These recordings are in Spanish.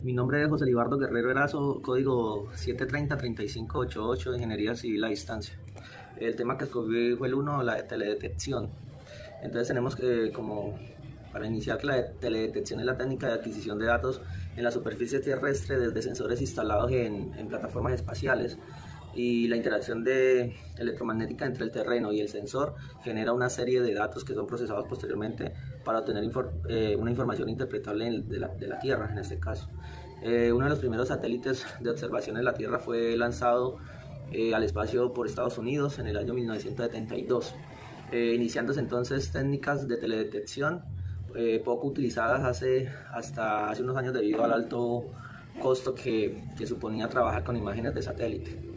Mi nombre es José Libardo Guerrero Erazo, código 730-3588 de Ingeniería Civil a Distancia. El tema que escogí fue el uno, la teledetección. Entonces tenemos que, como para iniciar, que la teledetección es la técnica de adquisición de datos en la superficie terrestre desde sensores instalados en plataformas espaciales, y la interacción electromagnética entre el terreno y el sensor genera una serie de datos que son procesados posteriormente para obtener una información interpretable de la Tierra en este caso. Uno de los primeros satélites de observación de la Tierra fue lanzado al espacio por Estados Unidos en el año 1972, iniciándose entonces técnicas de teledetección poco utilizadas hasta hace unos años debido al alto costo que suponía trabajar con imágenes de satélite.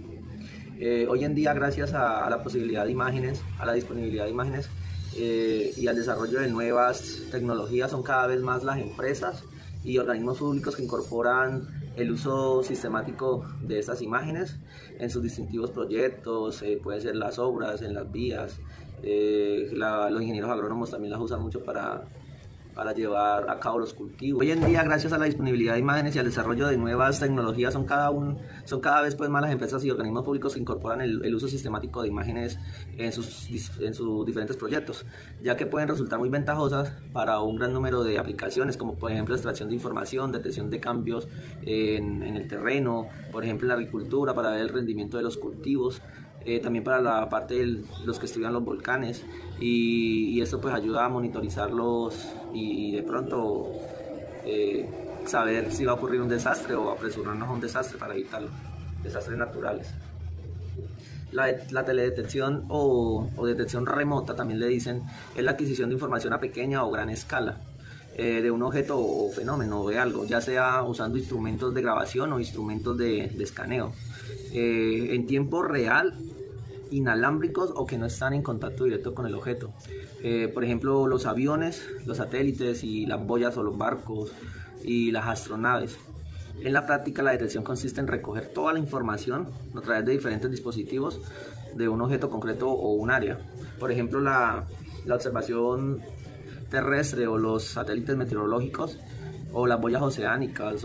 Hoy en día, gracias a la posibilidad de imágenes, a la disponibilidad de imágenes y al desarrollo de nuevas tecnologías, son cada vez más las empresas y organismos públicos que incorporan el uso sistemático de estas imágenes en sus distintivos proyectos, puede ser las obras, en las vías. Los ingenieros agrónomos también las usan mucho para llevar a cabo los cultivos. Hoy en día, gracias a la disponibilidad de imágenes y al desarrollo de nuevas tecnologías, son cada vez pues más las empresas y organismos públicos que incorporan el uso sistemático de imágenes en sus diferentes proyectos, ya que pueden resultar muy ventajosas para un gran número de aplicaciones, como por ejemplo extracción de información, detección de cambios en el terreno, por ejemplo en la agricultura, para ver el rendimiento de los cultivos. También para la parte de los que estudian los volcanes, y esto pues ayuda a monitorizarlos y de pronto saber si va a ocurrir un desastre o apresurarnos a un desastre para evitarlo, desastres naturales. La teledetección o detección remota, también le dicen, es la adquisición de información a pequeña o gran escala de un objeto o fenómeno o de algo, ya sea usando instrumentos de grabación o instrumentos de escaneo en tiempo real, inalámbricos o que no están en contacto directo con el objeto. Por ejemplo, los aviones, los satélites y las boyas o los barcos y las astronaves. En la práctica, la detección consiste en recoger toda la información a través de diferentes dispositivos de un objeto concreto o un área. Por ejemplo, la observación terrestre o los satélites meteorológicos o las boyas oceánicas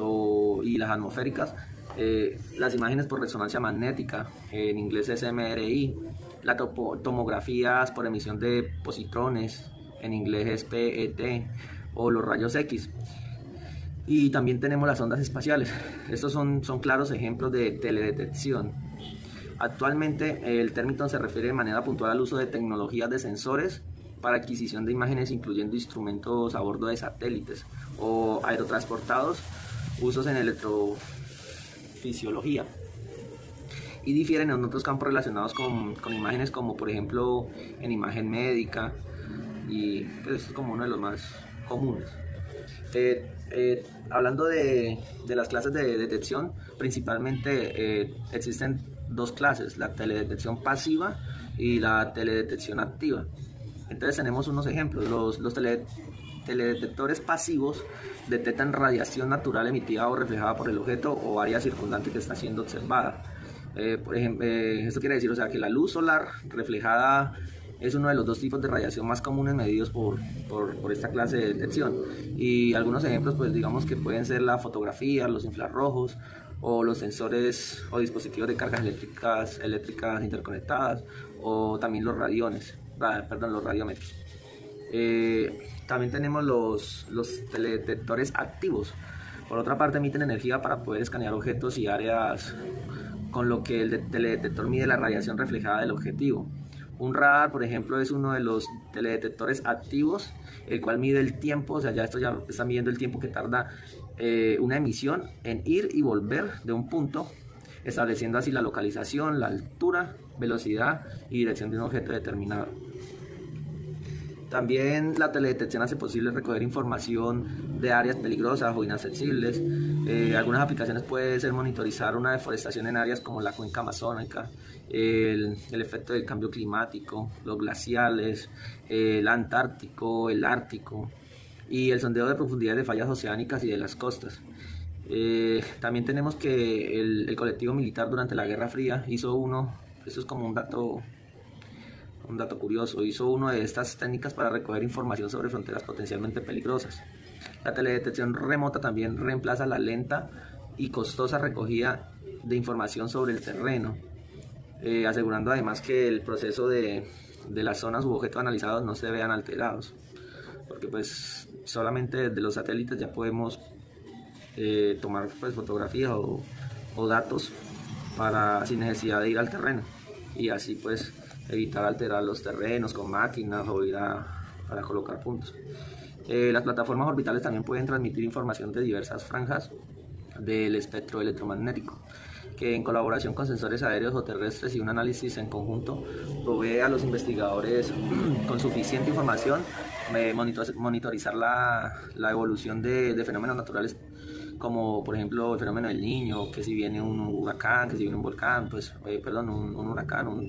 y las atmosféricas, las imágenes por resonancia magnética, en inglés es MRI, las tomografías por emisión de positrones, en inglés es PET, o los rayos X. Y también tenemos las ondas espaciales. Estos son claros ejemplos de teledetección. Actualmente el término se refiere de manera puntual al uso de tecnologías de sensores para adquisición de imágenes, incluyendo instrumentos a bordo de satélites o aerotransportados, usos en electrofisiología, y difieren en otros campos relacionados con imágenes, como por ejemplo en imagen médica, y pues, es como uno de los más comunes. Hablando de las clases de detección, principalmente existen dos clases: la teledetección pasiva y la teledetección activa. Entonces tenemos unos ejemplos. Los teledetectores pasivos detectan radiación natural emitida o reflejada por el objeto o área circundante que está siendo observada. Por ejemplo, esto quiere decir, que la luz solar reflejada es uno de los dos tipos de radiación más comunes medidos por esta clase de detección. Y algunos ejemplos, pues digamos que pueden ser la fotografía, los infrarrojos, o los sensores o dispositivos de cargas eléctricas interconectadas, o también los radiómetros. También tenemos los teledetectores activos. Por otra parte, emiten energía para poder escanear objetos y áreas, con lo que el teledetector mide la radiación reflejada del objetivo. Un radar, por ejemplo, es uno de los teledetectores activos, el cual mide el tiempo, ya está midiendo el tiempo que tarda una emisión en ir y volver de un punto, estableciendo así la localización, la altura, velocidad y dirección de un objeto determinado. También la teledetección hace posible recoger información de áreas peligrosas o inaccesibles. Algunas aplicaciones pueden ser monitorizar una deforestación en áreas como la cuenca amazónica, el efecto del cambio climático, los glaciales, el Antártico, el Ártico, y el sondeo de profundidades de fallas oceánicas y de las costas. También tenemos que el colectivo militar durante la Guerra Fría hizo esto es como un dato curioso, hizo una de estas técnicas para recoger información sobre fronteras potencialmente peligrosas. La teledetección remota también reemplaza la lenta y costosa recogida de información sobre el terreno, asegurando además que el proceso de las zonas u objetos analizados no se vean alterados, porque pues solamente desde los satélites ya podemos tomar pues fotografías o datos sin necesidad de ir al terreno, y así pues evitar alterar los terrenos con máquinas o ir para colocar puntos. Las plataformas orbitales también pueden transmitir información de diversas franjas del espectro electromagnético, que en colaboración con sensores aéreos o terrestres y un análisis en conjunto provee a los investigadores con suficiente información monitorizar la evolución de fenómenos naturales, como por ejemplo el fenómeno del Niño, que si viene un huracán, que si viene un volcán, pues un huracán,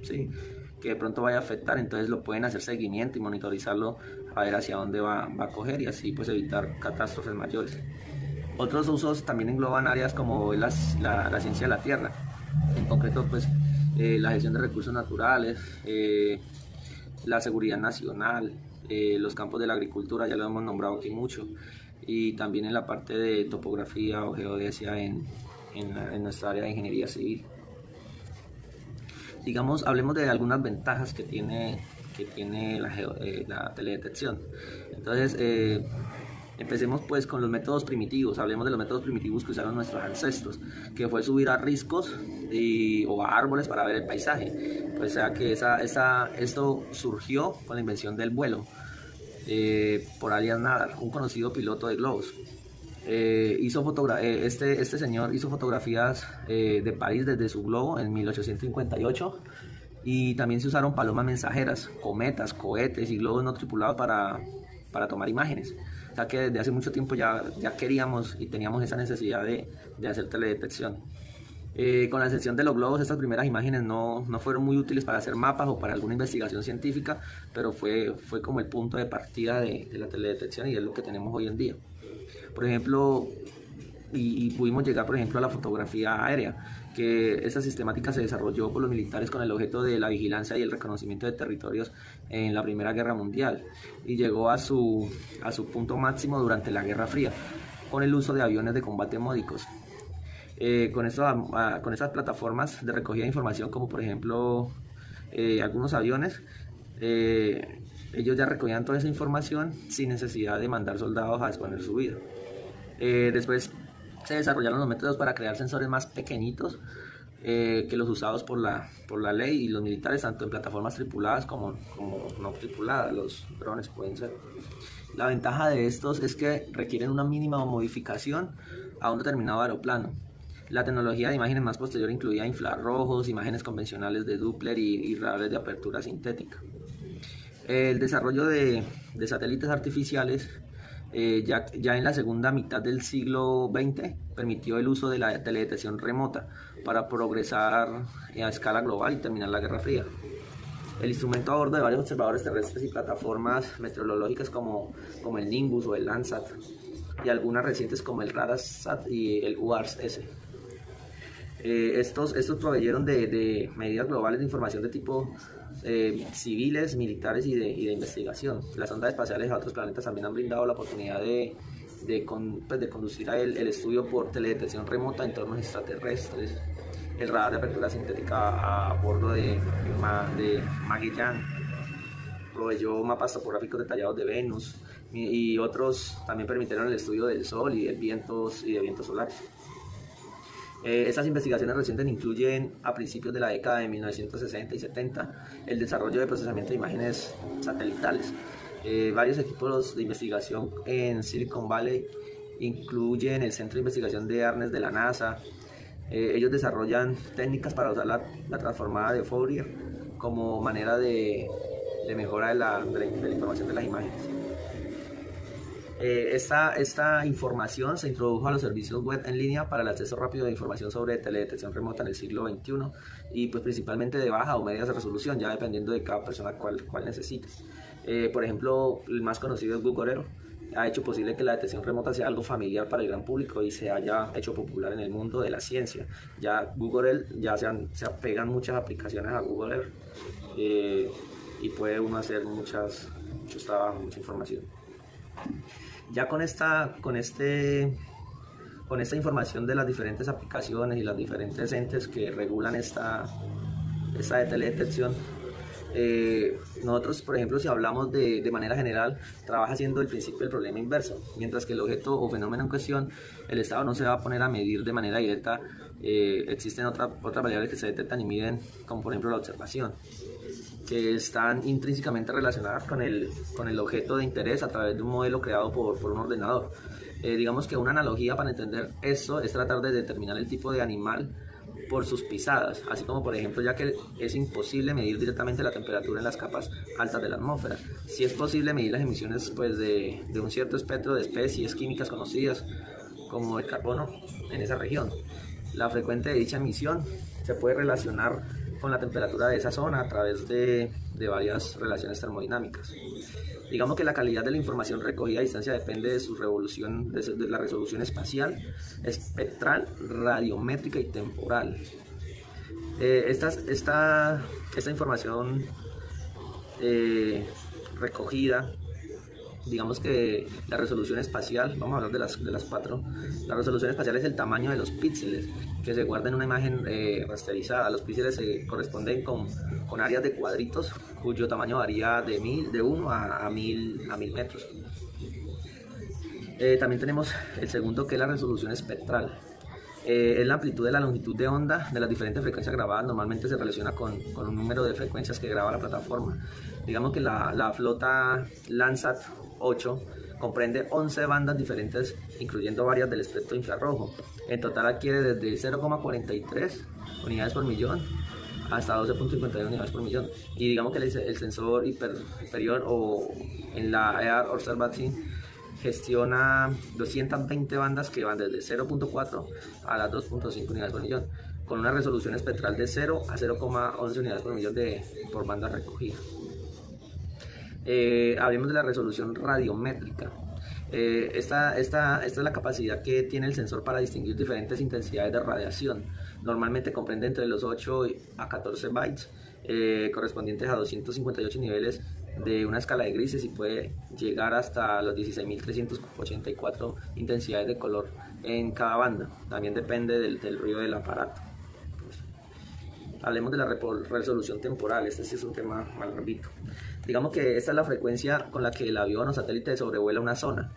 sí, que de pronto vaya a afectar. Entonces lo pueden hacer seguimiento y monitorizarlo a ver hacia dónde va a coger, y así pues evitar catástrofes mayores. Otros usos también engloban áreas como la ciencia de la Tierra, en concreto pues la gestión de recursos naturales, la seguridad nacional, los campos de la agricultura, ya lo hemos nombrado aquí mucho, y también en la parte de topografía o geodesia en nuestra área de ingeniería civil. Digamos, hablemos de algunas ventajas que tiene la teledetección. Entonces, empecemos pues con los métodos primitivos. Hablemos de los métodos primitivos que usaron nuestros ancestros, que fue subir a riscos o a árboles para ver el paisaje. Pues, o sea que esto surgió con la invención del vuelo por Alias Nadar, un conocido piloto de globos. Este señor hizo fotografías de París desde su globo en 1858, y también se usaron palomas mensajeras, cometas, cohetes y globos no tripulados para tomar imágenes. O sea que desde hace mucho tiempo ya queríamos y teníamos esa necesidad de hacer teledetección. Con la excepción de los globos, estas primeras imágenes no fueron muy útiles para hacer mapas o para alguna investigación científica, pero fue como el punto de partida de la teledetección, y es lo que tenemos hoy en día. Por ejemplo, y pudimos llegar por ejemplo a la fotografía aérea, que esta sistemática se desarrolló por los militares con el objeto de la vigilancia y el reconocimiento de territorios en la Primera Guerra Mundial, y llegó a su punto máximo durante la Guerra Fría, con el uso de aviones de combate módicos. Con estas plataformas de recogida de información, como por ejemplo algunos aviones, ellos ya recogían toda esa información sin necesidad de mandar soldados a exponer su vida. Después se desarrollaron los métodos para crear sensores más pequeñitos que los usados por la ley y los militares, tanto en plataformas tripuladas como no tripuladas. Los drones pueden ser. La ventaja de estos es que requieren una mínima modificación a un determinado aeroplano. La tecnología de imágenes más posterior incluía infrarrojos, imágenes convencionales de Doppler y radares de apertura sintética. El desarrollo de satélites artificiales ya en la segunda mitad del siglo XX permitió el uso de la teledetección remota para progresar a escala global y terminar la Guerra Fría. El instrumento a bordo de varios observadores terrestres y plataformas meteorológicas como el Nimbus o el Landsat, y algunas recientes como el Radarsat y el UARS-S. Estos proveyeron de medidas globales de información de tipo civiles, militares y de investigación. Las ondas espaciales a otros planetas también han brindado la oportunidad de conducir el estudio por teledetección remota en entornos extraterrestres. El radar de apertura sintética a bordo de Magellan proveyó mapas topográficos detallados de Venus, y otros también permitieron el estudio del Sol y de vientos solares. Estas investigaciones recientes incluyen, a principios de la década de 1960 y 70, el desarrollo de procesamiento de imágenes satelitales. Varios equipos de investigación en Silicon Valley incluyen el Centro de Investigación de Arnes de la NASA. Ellos desarrollan técnicas para usar la transformada de Fourier como manera de mejora de la información de las imágenes. Esta información se introdujo a los servicios web en línea para el acceso rápido de información sobre teledetección remota en el siglo XXI, y pues principalmente de baja o media resolución, ya dependiendo de cada persona cuál necesite. Por ejemplo, el más conocido es Google Earth. Ha hecho posible que la detección remota sea algo familiar para el gran público y se haya hecho popular en el mundo de la ciencia. Ya Google Earth, ya se apegan muchas aplicaciones a Google Earth, y puede uno hacer muchos trabajos, mucha información. Ya con esta información de las diferentes aplicaciones y los diferentes entes que regulan esta teledetección, nosotros, por ejemplo, si hablamos de manera general, trabaja siendo el principio del problema inverso, mientras que el objeto o fenómeno en cuestión, el Estado no se va a poner a medir de manera directa. Existen otras variables que se detectan y miden, como por ejemplo la observación, que están intrínsecamente relacionadas con el objeto de interés a través de un modelo creado por un ordenador. Digamos que una analogía para entender esto es tratar de determinar el tipo de animal por sus pisadas, así como por ejemplo, ya que es imposible medir directamente la temperatura en las capas altas de la atmósfera, sí es posible medir las emisiones pues, de un cierto espectro de especies químicas conocidas como el carbono en esa región. La frecuencia de dicha emisión se puede relacionar con la temperatura de esa zona a través de varias relaciones termodinámicas. Digamos que la calidad de la información recogida a distancia depende de su revolución, de la resolución espacial, espectral, radiométrica y temporal. Esta información recogida, digamos que la resolución espacial, vamos a hablar de las cuatro. La resolución espacial es el tamaño de los píxeles que se guardan en una imagen rasterizada. Los píxeles se corresponden con áreas de cuadritos cuyo tamaño varía de 1 a 1000 metros. También tenemos el segundo, que es la resolución espectral. Es la amplitud de la longitud de onda de las diferentes frecuencias grabadas. Normalmente se relaciona con un número de frecuencias que graba la plataforma. Digamos que la flota Landsat 8 comprende 11 bandas diferentes, incluyendo varias del espectro infrarrojo. En total adquiere desde 0,43 unidades por millón hasta 12,51 unidades por millón. Y digamos que el sensor inferior o en la Earth Observatory gestiona 220 bandas que van desde 0,4 a las 2,5 unidades por millón, con una resolución espectral de 0 a 0,11 unidades por millón por banda recogida. Hablemos de la resolución radiométrica. Esta es la capacidad que tiene el sensor para distinguir diferentes intensidades de radiación. Normalmente comprende entre los 8 a 14 bytes, correspondientes a 258 niveles de una escala de grises, y puede llegar hasta los 16.384 intensidades de color en cada banda. También depende del ruido del aparato. Hablemos de la resolución temporal. Este sí es un tema mal repito. Digamos que esta es la frecuencia con la que el avión o satélite sobrevuela una zona,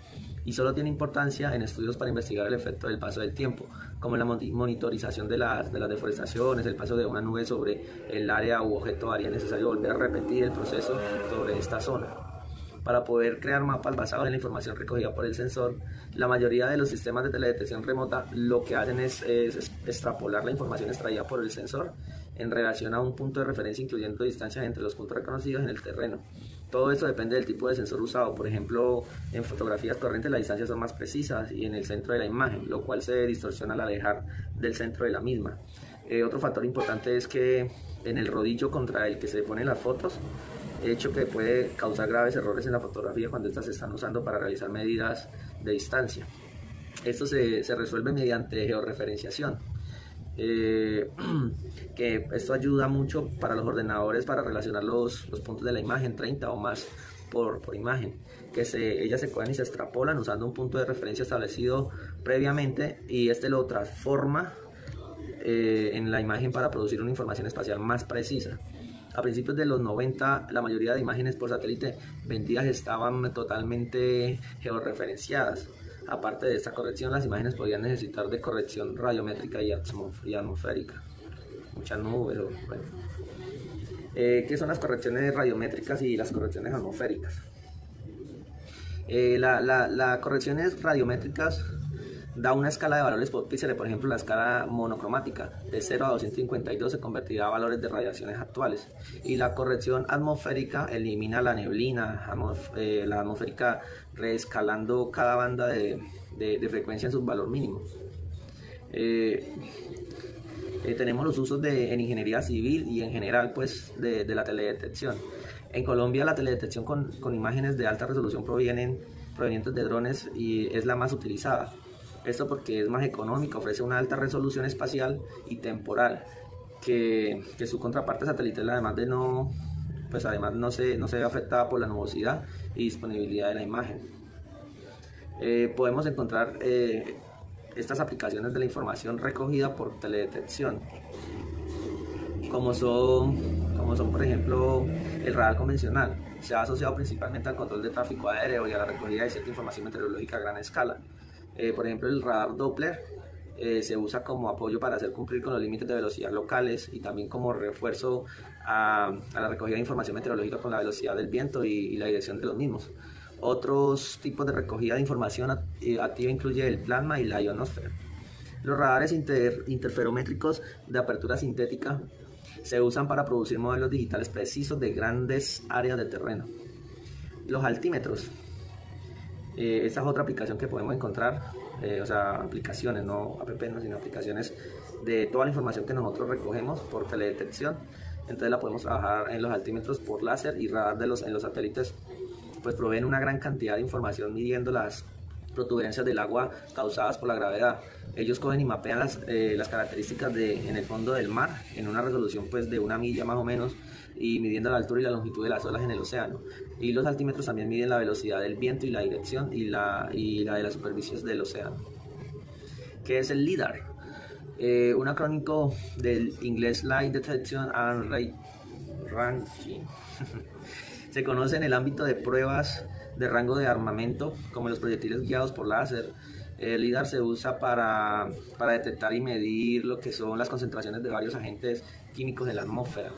y solo tiene importancia en estudios para investigar el efecto del paso del tiempo, como la monitorización de las deforestaciones, el paso de una nube sobre el área u objeto. Haría necesario volver a repetir el proceso sobre esta zona. Para poder crear mapas basados en la información recogida por el sensor, la mayoría de los sistemas de teledetección remota lo que hacen es extrapolar la información extraída por el sensor en relación a un punto de referencia, incluyendo distancias entre los puntos reconocidos en el terreno. Todo esto depende del tipo de sensor usado. Por ejemplo, en fotografías corrientes las distancias son más precisas y en el centro de la imagen, lo cual se distorsiona al alejar del centro de la misma. Otro factor importante es que en el rodillo contra el que se ponen las fotos, hecho que puede causar graves errores en la fotografía cuando estas se están usando para realizar medidas de distancia. Esto se resuelve mediante georreferenciación, que esto ayuda mucho para los ordenadores para relacionar los puntos de la imagen, 30 o más por imagen, que ellas se cogen y se extrapolan usando un punto de referencia establecido previamente, y este lo transforma en la imagen para producir una información espacial más precisa. A principios de los 90, la mayoría de imágenes por satélite vendidas estaban totalmente georreferenciadas. Aparte de esta corrección, las imágenes podían necesitar de corrección radiométrica y atmosférica. Mucha nube, bueno. ¿Qué son las correcciones radiométricas y las correcciones atmosféricas? Las correcciones radiométricas da una escala de valores por píxeles. Por ejemplo, la escala monocromática de 0 a 252 se convertirá a valores de radiaciones actuales, y la corrección atmosférica elimina la neblina, la atmosférica, reescalando cada banda de frecuencia en su valor mínimo. Tenemos los usos en ingeniería civil y en general pues de la teledetección. En Colombia la teledetección con imágenes de alta resolución provenientes de drones y es la más utilizada. Esto porque es más económica, ofrece una alta resolución espacial y temporal que su contraparte satelital, además no se ve afectada por la nubosidad y disponibilidad de la imagen. Podemos encontrar estas aplicaciones de la información recogida por teledetección, como son por ejemplo el radar convencional. Se ha asociado principalmente al control de tráfico aéreo y a la recogida de cierta información meteorológica a gran escala. Por ejemplo, el radar Doppler se usa como apoyo para hacer cumplir con los límites de velocidad locales y también como refuerzo a la recogida de información meteorológica con la velocidad del viento y la dirección de los mismos. Otros tipos de recogida de información activa incluye el plasma y la ionosfera. Los radares interferométricos de apertura sintética se usan para producir modelos digitales precisos de grandes áreas de terreno. Los altímetros. Esta es otra aplicación que podemos encontrar, aplicaciones, no app, sino aplicaciones de toda la información que nosotros recogemos por teledetección. Entonces la podemos trabajar en los altímetros por láser y radar en los satélites, pues proveen una gran cantidad de información midiendo las protuberancias del agua causadas por la gravedad. Ellos cogen y mapean las características en el fondo del mar en una resolución pues de 1 milla más o menos, y midiendo la altura y la longitud de las olas en el océano. Y los altímetros también miden la velocidad del viento y la dirección y la de las superficies del océano. ¿Qué es el LIDAR? Un acrónimo del inglés Light Detection and Ranging. Se conoce en el ámbito de pruebas de rango de armamento, como los proyectiles guiados por láser. El LIDAR se usa para detectar y medir lo que son las concentraciones de varios agentes químicos en la atmósfera,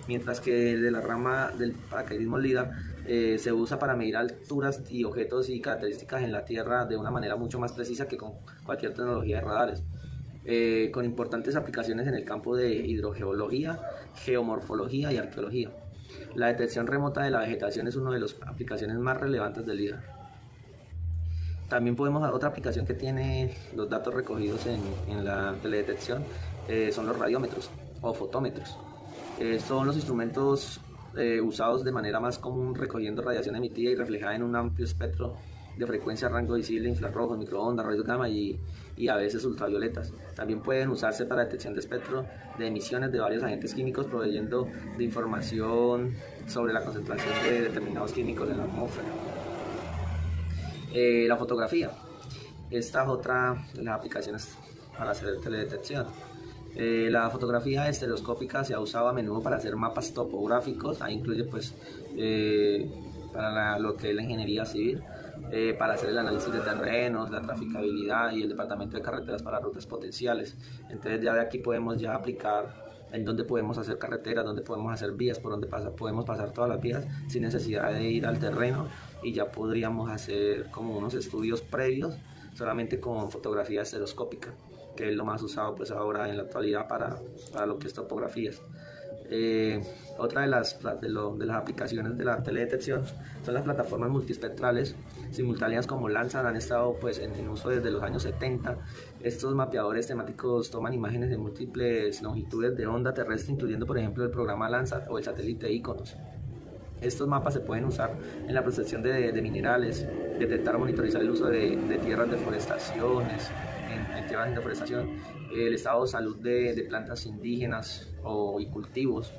mientras que de la rama del paracaidismo LIDAR se usa para medir alturas y objetos y características en la Tierra de una manera mucho más precisa que con cualquier tecnología de radares, con importantes aplicaciones en el campo de hidrogeología, geomorfología y arqueología. La detección remota de la vegetación es una de las aplicaciones más relevantes del LIDAR. También otra aplicación que tiene los datos recogidos en la teledetección son los radiómetros o fotómetros. Son los instrumentos usados de manera más común recogiendo radiación emitida y reflejada en un amplio espectro de frecuencia, rango visible, infrarrojos, microondas, rayos gamma y a veces ultravioletas. También pueden usarse para detección de espectro de emisiones de varios agentes químicos, proveyendo de información sobre la concentración de determinados químicos en la atmósfera. La fotografía. Esta es otra de las aplicaciones para hacer teledetección. La fotografía estereoscópica se ha usado a menudo para hacer mapas topográficos. Ahí incluye pues para lo que es la ingeniería civil, para hacer el análisis de terrenos, la traficabilidad y el departamento de carreteras para rutas potenciales. Entonces ya de aquí podemos ya aplicar en dónde podemos hacer carreteras, dónde podemos hacer vías, por donde podemos pasar todas las vías sin necesidad de ir al terreno, y ya podríamos hacer como unos estudios previos solamente con fotografía estereoscópica, que es lo más usado pues ahora en la actualidad para lo que es topografías. Otra de las aplicaciones de la teledetección son las plataformas multiespectrales simultáneas como Landsat. Han estado pues en uso desde los años 70. Estos mapeadores temáticos toman imágenes de múltiples longitudes de onda terrestre, incluyendo por ejemplo el programa Landsat o el satélite Iconos. Estos mapas se pueden usar en la protección de minerales, detectar o monitorizar el uso de tierras de forestaciones, en tierras de deforestación, el estado de salud de plantas indígenas y cultivos,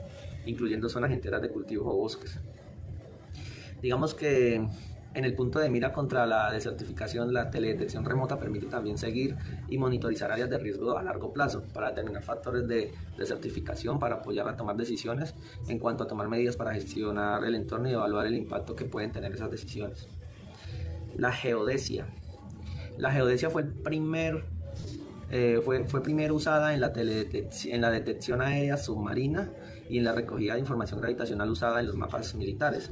incluyendo zonas enteras de cultivos o bosques. Digamos que en el punto de mira contra la desertificación, la teledetección remota permite también seguir y monitorizar áreas de riesgo a largo plazo para determinar factores de desertificación, para apoyar a tomar decisiones en cuanto a tomar medidas para gestionar el entorno y evaluar el impacto que pueden tener esas decisiones. La geodesia. La geodesia fue primero usada en la detección aérea submarina y en la recogida de información gravitacional usada en los mapas militares.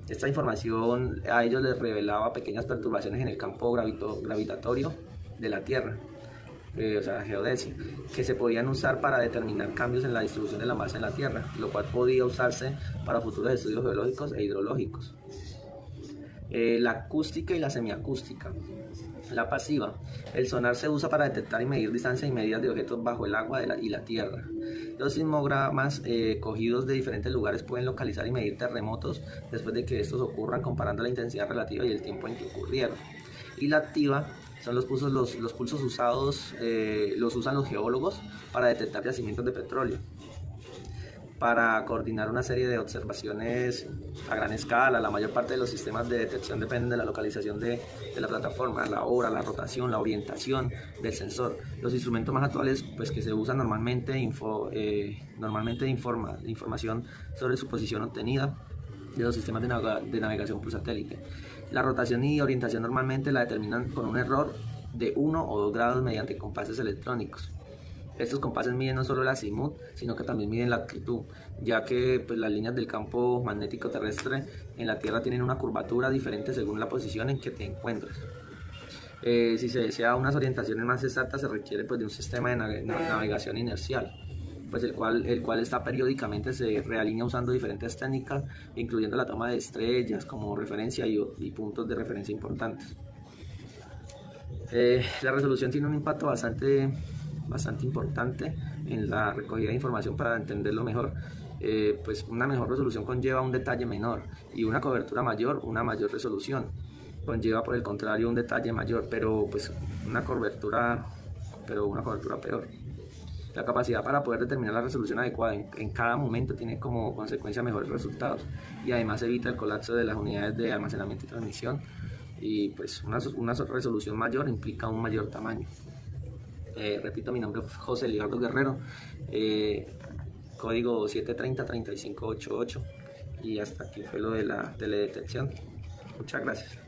Esta información a ellos les revelaba pequeñas perturbaciones en el campo gravitatorio de la Tierra, la geodesia, que se podían usar para determinar cambios en la distribución de la masa en la Tierra, lo cual podía usarse para futuros estudios geológicos e hidrológicos. La acústica y la semiacústica. La pasiva. El sonar se usa para detectar y medir distancias y medidas de objetos bajo el agua y la tierra. Los sismogramas cogidos de diferentes lugares pueden localizar y medir terremotos después de que estos ocurran, comparando la intensidad relativa y el tiempo en que ocurrieron. Y la activa son los pulsos usados, los usan los geólogos para detectar yacimientos de petróleo. para coordinar una serie de observaciones a gran escala. La mayor parte de los sistemas de detección dependen de la localización de la plataforma, la hora, la rotación, la orientación del sensor. Los instrumentos más actuales pues, que se usan normalmente, información sobre su posición obtenida de los sistemas de navegación por satélite. La rotación y orientación normalmente la determinan con un error de 1 o 2 grados mediante compases electrónicos. Estos compases miden no solo el azimut, sino que también miden la altitud, ya que pues, las líneas del campo magnético terrestre en la Tierra tienen una curvatura diferente según la posición en que te encuentres. Si se desea unas orientaciones más exactas, se requiere pues, de un sistema de navegación inercial, pues el cual está periódicamente se realinea usando diferentes técnicas, incluyendo la toma de estrellas como referencia y puntos de referencia importantes. La resolución tiene un impacto bastante importante en la recogida de información para entenderlo mejor. Pues una mejor resolución conlleva un detalle menor y una cobertura mayor, una mayor resolución. Conlleva por el contrario un detalle mayor, pero pues una cobertura peor. La capacidad para poder determinar la resolución adecuada en cada momento tiene como consecuencia mejores resultados y además evita el colapso de las unidades de almacenamiento y transmisión, y pues una resolución mayor implica un mayor tamaño. Repito, mi nombre es José Ligardo Guerrero, código 730-3588, y hasta aquí fue lo de la teledetección. Muchas gracias.